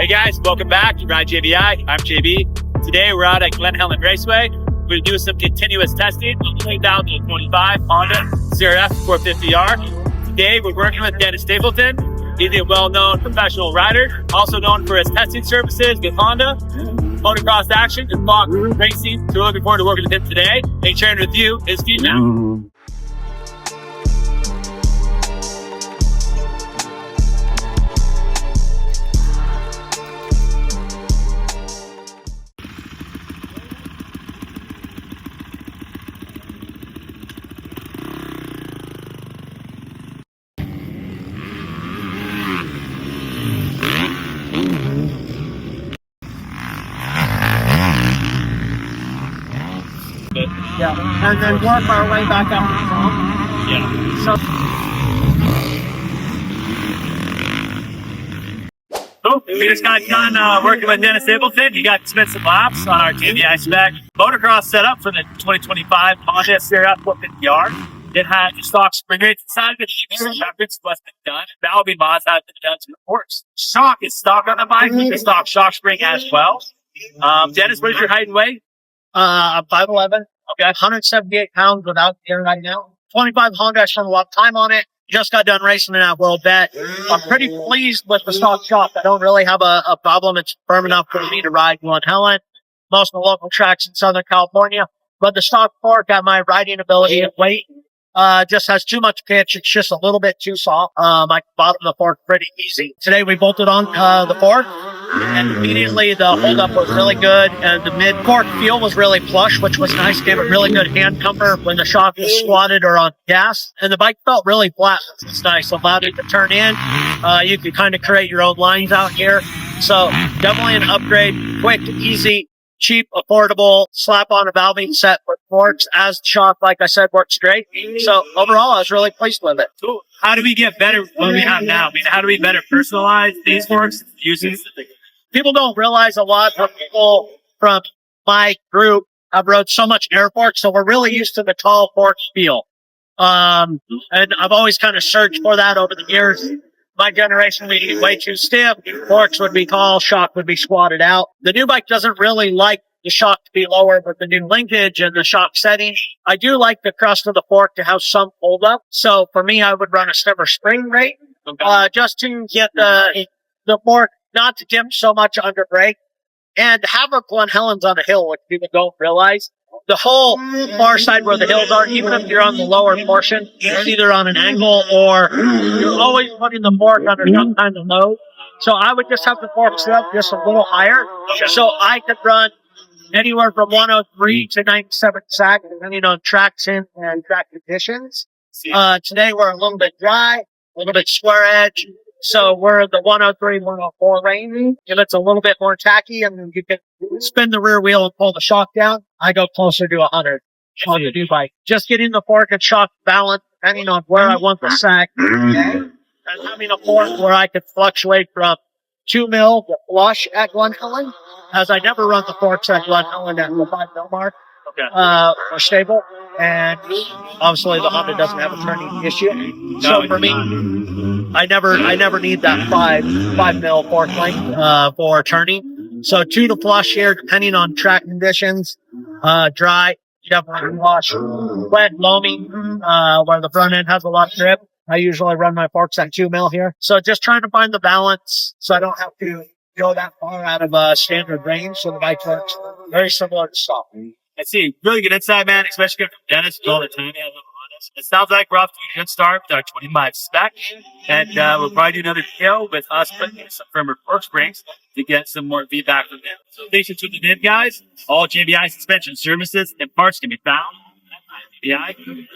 Hey guys, welcome back to Ride JBI. I'm JB. Today we're out at Glen Helen Raceway. We're going to do some continuous testing on the 2025 Honda CRF450R. Today we're working with Dennis Stapleton. He's a well-known professional rider, also known for his testing services with Honda, Motocross action, and Spec racing. So we're looking forward to working with him today and sharing with you his feedback. Yeah, and then work our way back up. Yeah. So we just got done working with Dennis Stapleton. He got to spend some laps on our JBI Spec Motocross setup for the 2025 Honda CRF450R. It had stock spring rates inside of it. Efforts must have been done. Valving mods have been done to the forks. Shock is stock on the bike with the stock shock spring as well. Dennis, what is your height and weight? I'm 5'11", okay, 178 pounds without gear right now. 25 Honda, I spent a lot of time on it. Just got done racing in that World Bet. I'm pretty pleased with the stock shock. I don't really have a problem. It's firm enough for me to ride Glen Helen, most of the local tracks in Southern California. But the stock fork at my riding ability and weight just has too much pitch. It's just a little bit too soft. I can bottom the fork pretty easy. Today we bolted on the fork, and immediately the holdup was really good, and the mid fork feel was really plush, which was nice. Gave it really good hand comfort when the shock was squatted or on gas, and the bike felt really flat, which was nice. Allowed it to turn in. You could kind of create your own lines out here. So definitely an upgrade, quick, easy, cheap, affordable, slap on a valving set with forks as shock, like I said, works great. So overall, I was really pleased with it. So how do we get better what we have now? I mean, how do we better personalize these forks using? People don't realize a lot of people from my group have rode so much air forks, so we're really used to the tall fork feel. And I've always kind of searched for that over the years. My generation would be way too stiff. Forks would be tall, shock would be squatted out. The new bike doesn't really like the shock to be lower with the new linkage and the shock setting. I do like the crust of the fork to have some hold up. So for me, I would run a slimmer spring rate, just to get the fork not to dip so much under brake, and have a Glen Helen's on a hill, which people don't realize. The whole far side where the hills are, even if you're on the lower portion, it's either on an angle or you're always putting the fork under some kind of load. So I would just have the fork set up just a little higher, so I could run anywhere from 103 to 97 sack, depending on traction and track conditions. Today we're a little bit dry, a little bit square edge. So we're the 103, 104 range. If it's a little bit more tacky and you can spin the rear wheel and pull the shock down, I go closer to 100 on the new bike. Just getting the fork and shock balance depending on where I want the sack. And having a fork where I could fluctuate from 2 mil to flush at Glen Helen, as I never run the forks at Glen Helen at the 5 mil mark. Or stable, and obviously the Honda doesn't have a turning issue. So for me, I never need that 5 mil fork length for turning. So 2 to flush here, depending on track conditions. Dry, definitely flush. Wet, loamy, where the front end has a lot of grip. I usually run my forks at 2 mil here. So just trying to find the balance so I don't have to go that far out of standard range. So the bike works very similar to stock. I see. Really good insight, man, especially from Dennis with all the time he has on us. It sounds like we're off to a good start with our 25 Spec, and we'll probably do another video with us putting in some firmer fork springs to get some more feedback from them. So thanks for tuning in, guys. All JBI suspension services and parts can be found at JBI.